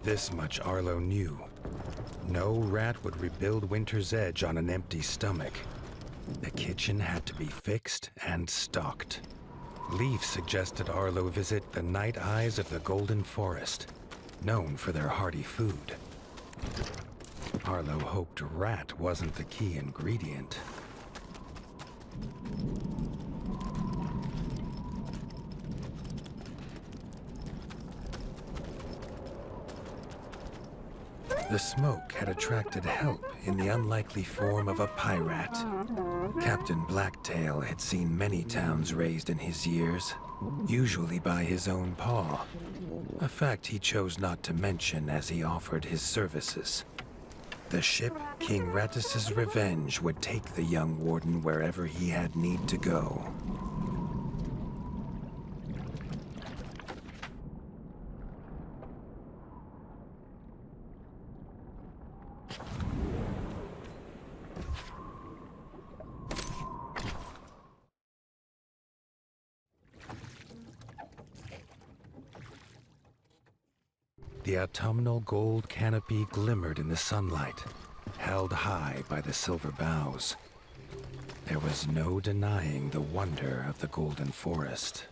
This much Arlo knew. No rat would rebuild Winter's Edge on an empty stomach. The kitchen had to be fixed and stocked. Leaf suggested Arlo visit the Night Eyes of the Golden Forest, known for their hearty food. Arlo hoped rat wasn't the key ingredient. The smoke had attracted help in the unlikely form of a pirate. Captain Blacktail had seen many towns razed in his years, usually by his own paw, a fact he chose not to mention as he offered his services. The ship King Rattus's Revenge would take the young warden wherever he had need to go. The autumnal gold canopy glimmered in the sunlight, held high by the silver boughs. There was no denying the wonder of the Golden Forest.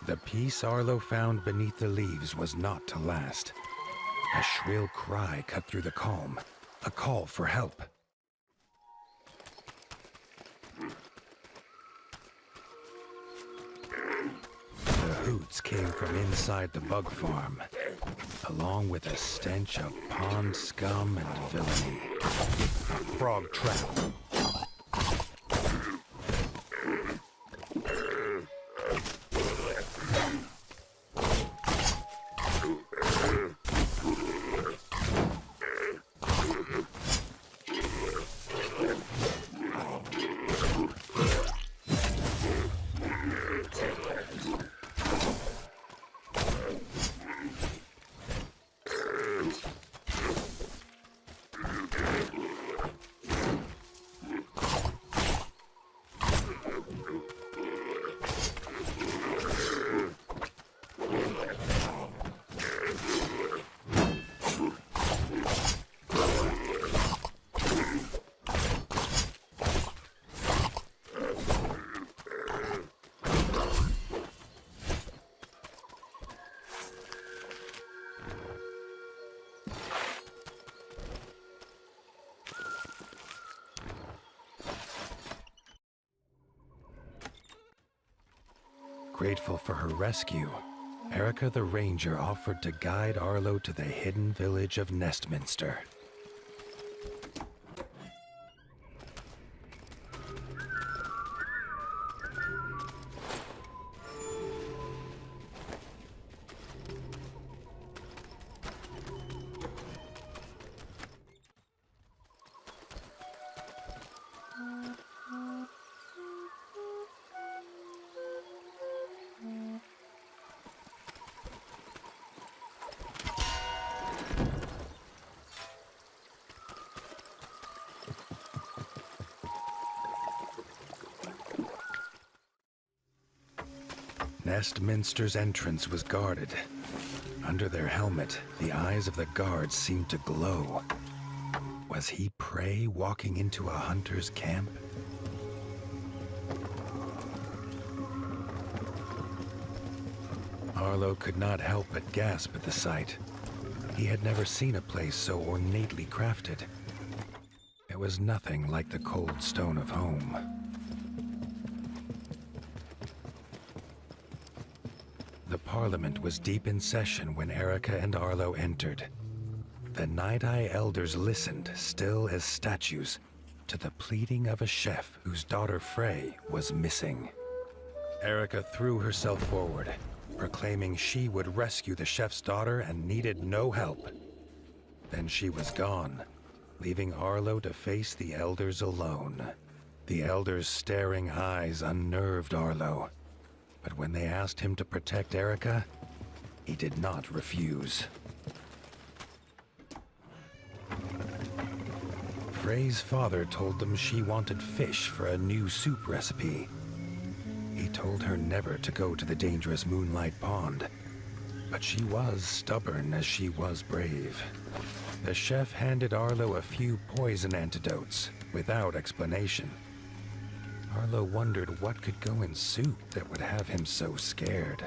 The peace Arlo found beneath the leaves was not to last. A shrill cry cut through the calm, a call for help. The hoots came from inside the bug farm, along with a stench of pond scum and villainy. A frog trap. Grateful for her rescue, Erica the Ranger offered to guide Arlo to the hidden village of Nestminster. Nestminster's entrance was guarded. Under their helmet, the eyes of the guards seemed to glow. Was he prey walking into a hunter's camp? Arlo could not help but gasp at the sight. He had never seen a place so ornately crafted. It was nothing like the cold stone of home. The Parliament was deep in session when Erica and Arlo entered. The Night Eye elders listened, still as statues, to the pleading of a chef whose daughter Frey was missing. Erica threw herself forward, proclaiming she would rescue the chef's daughter and needed no help. Then she was gone, leaving Arlo to face the elders alone. The elders' staring eyes unnerved Arlo, but when they asked him to protect Erica, he did not refuse. Frey's father told them she wanted fish for a new soup recipe. He told her never to go to the dangerous Moonlight Pond, but she was stubborn as she was brave. The chef handed Arlo a few poison antidotes without explanation. Arlo wondered what could go in soup that would have him so scared.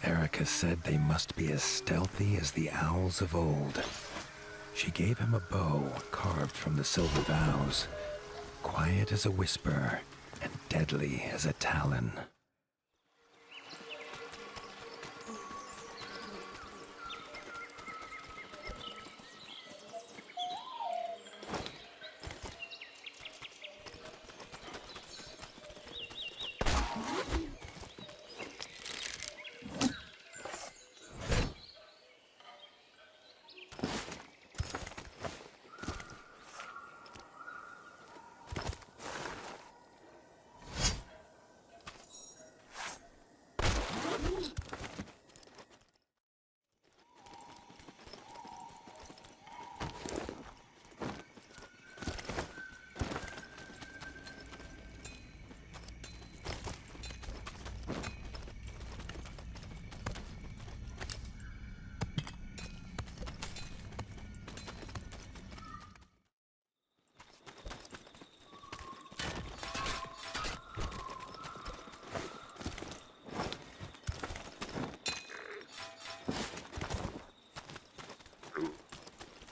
Erica said they must be as stealthy as the owls of old. She gave him a bow carved from the silver boughs, quiet as a whisper and deadly as a talon.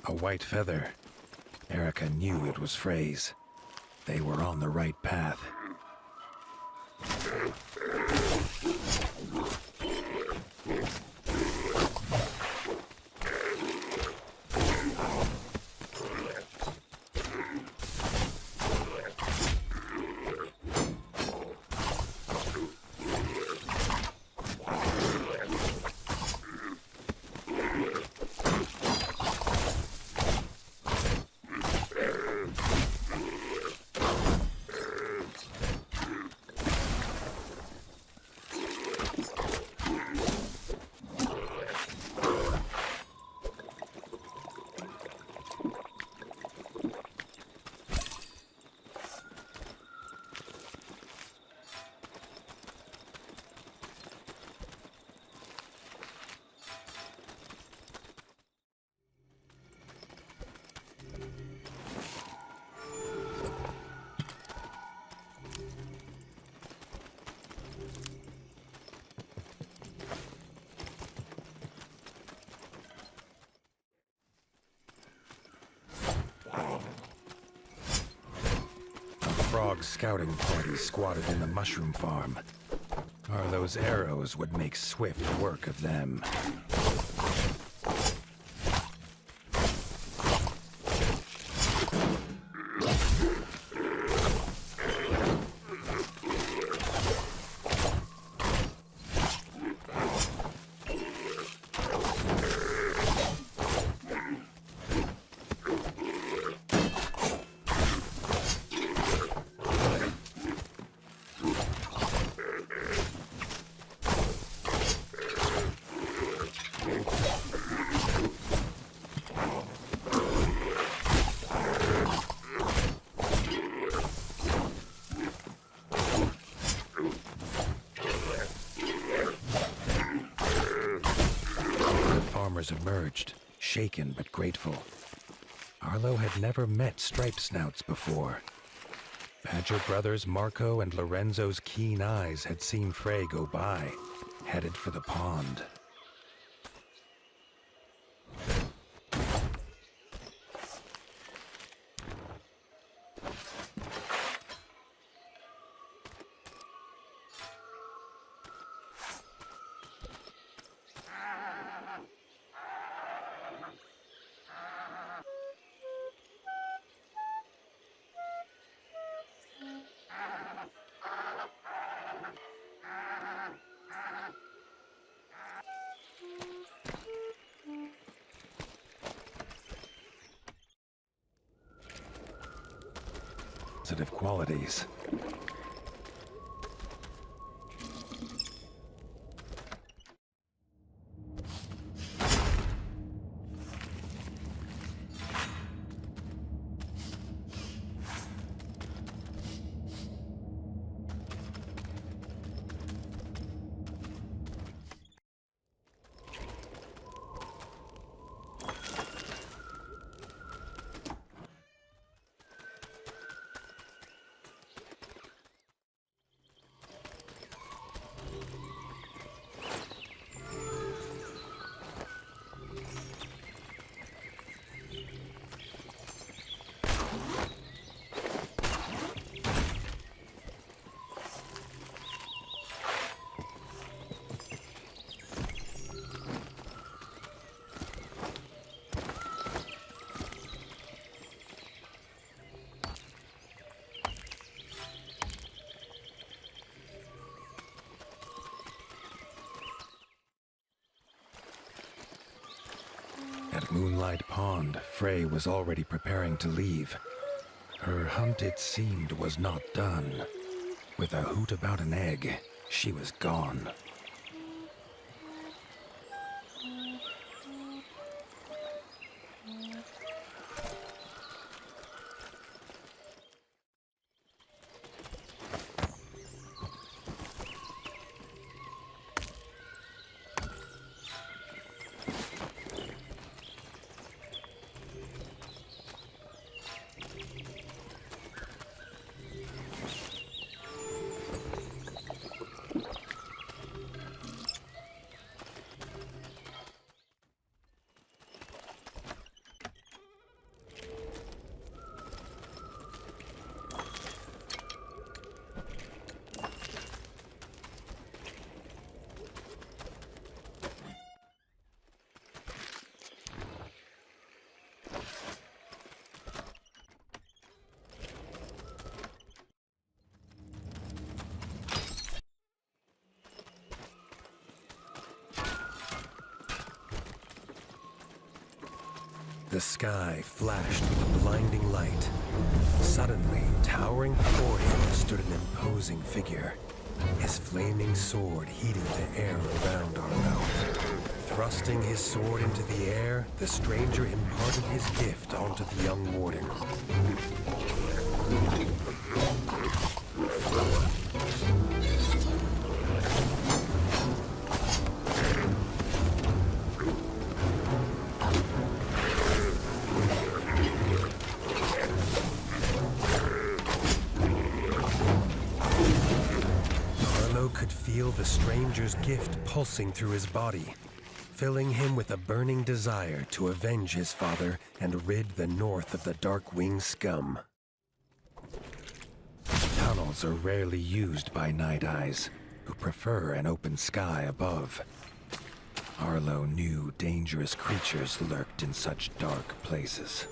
A white feather. Erica knew it was Frey's. They were on the right path. Frog scouting party squatted in the mushroom farm. Arlo's arrows would make swift work of them. Emerged, shaken but grateful. Arlo had never met striped snouts before. Badger brothers Marco and Lorenzo's keen eyes had seen Frey go by, headed for the pond. positive qualities. At Moonlight Pond, Frey was already preparing to leave. Her hunt, it seemed, was not done. With a hoot about an egg, she was gone. The sky flashed with a blinding light. Suddenly, towering before him stood an imposing figure, his flaming sword heating the air around Arlo. Thrusting his sword into the air, the stranger imparted his gift onto the young warden. The stranger's gift pulsing through his body, filling him with a burning desire to avenge his father and rid the North of the Darkwing scum. Tunnels are rarely used by Night Eyes, who prefer an open sky above. Arlo knew dangerous creatures lurked in such dark places.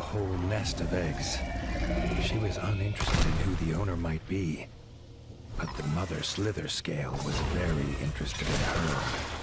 whole nest of eggs. She was uninterested in who the owner might be, but the mother slither scale was very interested in her.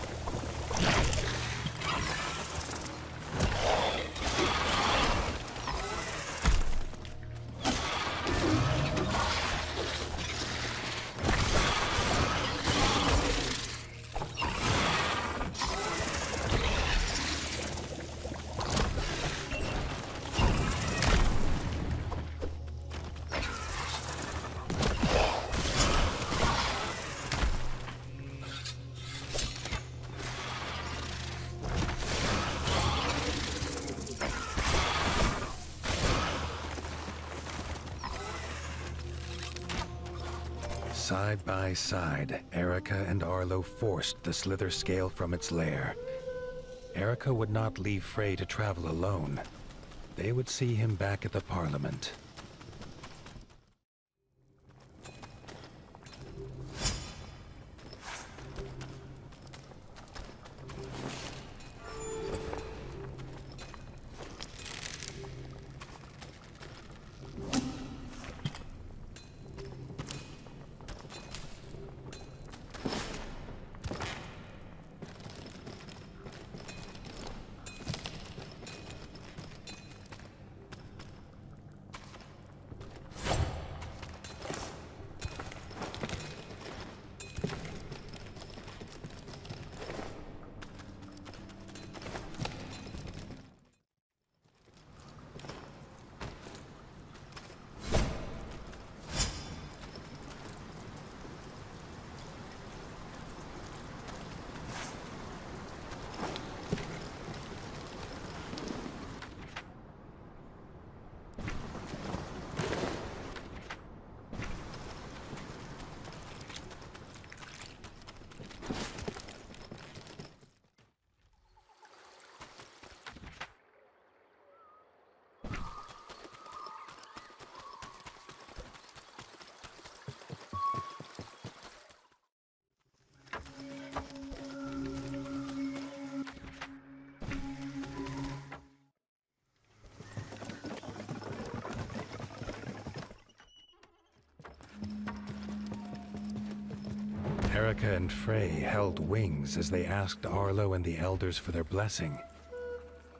Side by side, Erica and Arlo forced the slither scale from its lair. Erica would not leave Frey to travel alone. They would see him back at the Parliament. Erica and Frey held wings as they asked Arlo and the elders for their blessing.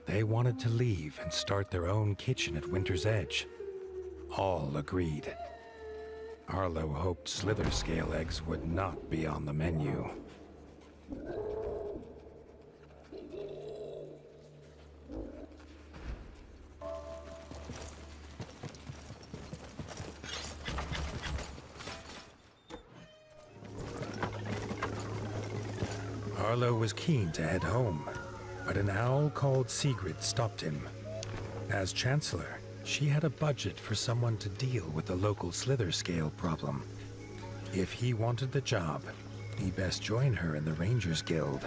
They wanted to leave and start their own kitchen at Winter's Edge. All agreed. Arlo hoped slither scale eggs would not be on the menu. Arlo was keen to head home, but an owl called Sigrid stopped him. As Chancellor, she had a budget for someone to deal with the local slither scale problem. If he wanted the job, he best join her in the Rangers Guild.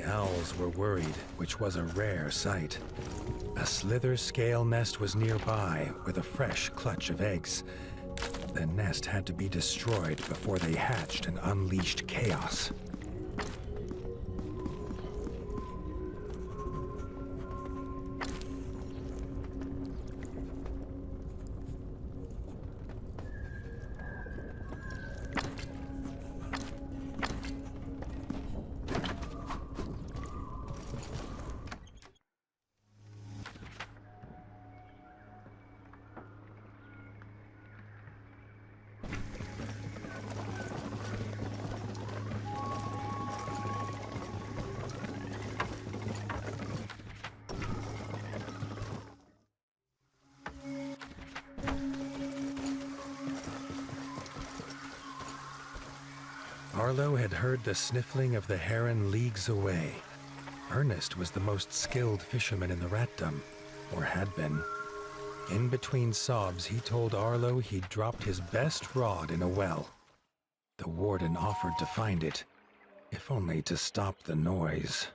owls were worried, which was a rare sight. A slither scale nest was nearby with a fresh clutch of eggs. The nest had to be destroyed before they hatched and unleashed chaos. Arlo had heard the sniffling of the heron leagues away. Ernest was the most skilled fisherman in the ratdom, or had been. In between sobs, he told Arlo he'd dropped his best rod in a well. The warden offered to find it, if only to stop the noise.